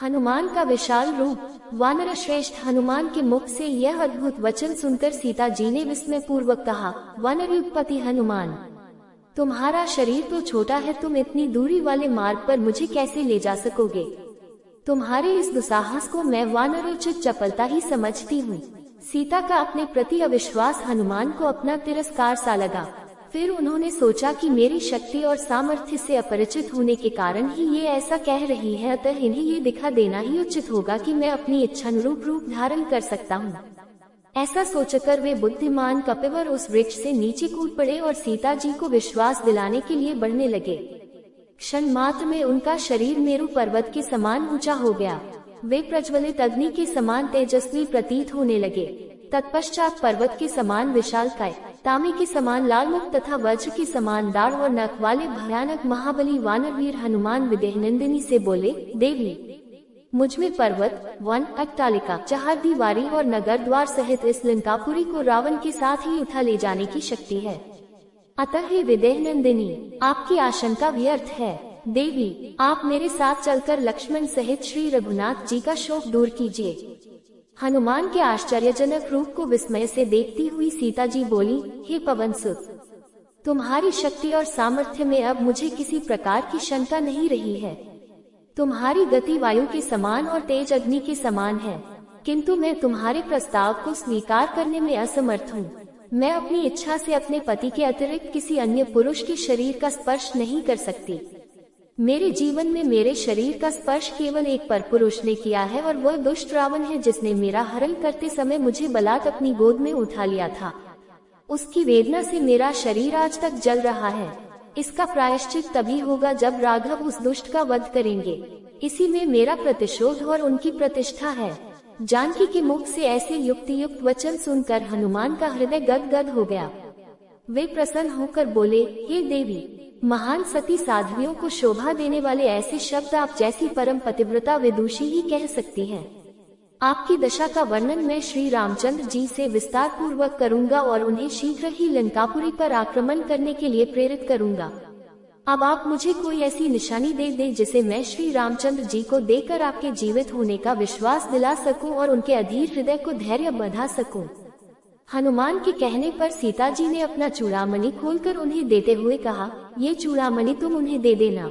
हनुमान का विशाल रूप। वानर श्रेष्ठ हनुमान के मुख से यह अद्भुत वचन सुनकर सीता जी ने विस्मय पूर्वक कहा, वानर युगपति हनुमान, तुम्हारा शरीर तो छोटा है, तुम इतनी दूरी वाले मार्ग पर मुझे कैसे ले जा सकोगे? तुम्हारे इस दुस्साहस को मैं वानरोचित चपलता ही समझती हूँ। सीता का अपने प्रति अविश्वास हनुमान को अपना तिरस्कार सा लगा। फिर उन्होंने सोचा कि मेरी शक्ति और सामर्थ्य से अपरिचित होने के कारण ही ये ऐसा कह रही है, अतः इन्हें ये दिखा देना ही उचित होगा कि मैं अपनी इच्छानुरूप रूप धारण कर सकता हूँ। ऐसा सोचकर वे बुद्धिमान कपिवर उस वृक्ष से नीचे कूद पड़े और सीता जी को विश्वास दिलाने के लिए बढ़ने लगे। क्षण मात्र में उनका शरीर मेरु पर्वत के समान ऊंचा हो गया। वे प्रज्वलित अग्नि के समान तेजस्वी प्रतीत होने लगे। तत्पश्चात पर्वत के समान विशालकाय, तांबे के समान लाल मुख तथा वज्र के समान दाढ़ और नख वाले भयानक महाबली वानरवीर हनुमान विदेहनंदिनी से बोले, देवी, मुझमें पर्वत, वन, अट्टालिका, चार दीवारी और नगर द्वार सहित इस लंकापुरी को रावण के साथ ही उठा ले जाने की शक्ति है। अतः हे विदेहनंदिनी, आपकी आशंका व्यर्थ है। देवी, आप मेरे साथ चलकर लक्ष्मण सहित श्री रघुनाथ जी का शोक दूर कीजिए। हनुमान के आश्चर्यजनक रूप को विस्मय से देखती हुई सीता जी बोली, हे पवनसुत, तुम्हारी शक्ति और सामर्थ्य में अब मुझे किसी प्रकार की शंका नहीं रही है। तुम्हारी गति वायु के समान और तेज अग्नि के समान है, किंतु मैं तुम्हारे प्रस्ताव को स्वीकार करने में असमर्थ हूँ। मैं अपनी इच्छा से अपने पति के अतिरिक्त किसी अन्य पुरुष के शरीर का स्पर्श नहीं कर सकती। मेरे जीवन में मेरे शरीर का स्पर्श केवल एक परपुरुष ने किया है और वह दुष्ट रावण है, जिसने मेरा हरण करते समय मुझे बलात् अपनी गोद में उठा लिया था। उसकी वेदना से मेरा शरीर आज तक जल रहा है। इसका प्रायश्चित तभी होगा जब राघव उस दुष्ट का वध करेंगे। इसी में मेरा प्रतिशोध और उनकी प्रतिष्ठा है। जानकी के मुख से ऐसे युक्ति युक्त वचन सुनकर हनुमान का हृदय गदगद हो गया। वे प्रसन्न होकर बोले, हे देवी, महान सती साध्वियों को शोभा देने वाले ऐसे शब्द आप जैसी परम पतिव्रता विदुषी ही कह सकती हैं। आपकी दशा का वर्णन मैं श्री रामचंद्र जी से विस्तार पूर्वक करूंगा और उन्हें शीघ्र ही लंकापुरी पर आक्रमण करने के लिए प्रेरित करूंगा। अब आप मुझे कोई ऐसी निशानी दे दें जिसे मैं श्री रामचंद्र जी को देकर आपके जीवित होने का विश्वास दिला सकूं और उनके अधीर हृदय को धैर्य बंधा सकूं। हनुमान के कहने पर सीता जी ने अपना चूड़ामणि खोलकर उन्हें देते हुए कहा, ये चूड़ामणि तुम उन्हें दे देना।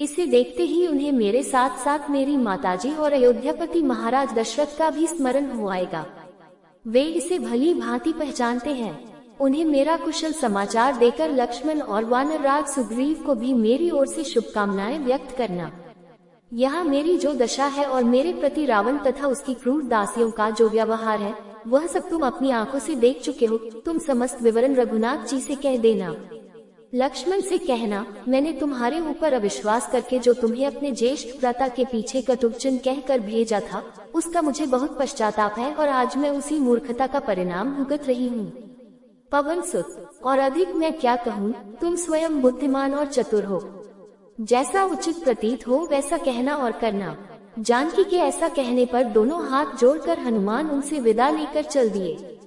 इसे देखते ही उन्हें मेरे साथ साथ मेरी माताजी और अयोध्यापति महाराज दशरथ का भी स्मरण हो आएगा। वे इसे भली भांति पहचानते हैं। उन्हें मेरा कुशल समाचार देकर लक्ष्मण और वानरराज सुग्रीव को भी मेरी ओर से शुभकामनाएं व्यक्त करना। यहाँ मेरी जो दशा है और मेरे प्रति रावण तथा उसकी क्रूर दासियों का जो व्यवहार है, वह सब तुम अपनी आंखों से देख चुके हो। तुम समस्त विवरण रघुनाथ जी से कह देना। लक्ष्मण से कहना, मैंने तुम्हारे ऊपर अविश्वास करके जो तुम्हें अपने ज्येष्ठ भ्राता के पीछे कटुवचन कहकर भेजा था, उसका मुझे बहुत पश्चाताप है और आज मैं उसी मूर्खता का परिणाम भुगत रही हूँ। पवनसुत, और अधिक मैं क्या कहूँ, तुम स्वयं बुद्धिमान और चतुर हो। जैसा उचित प्रतीत हो वैसा कहना और करना। जानकी के ऐसा कहने पर दोनों हाथ जोड़कर हनुमान उनसे विदा लेकर चल दिए।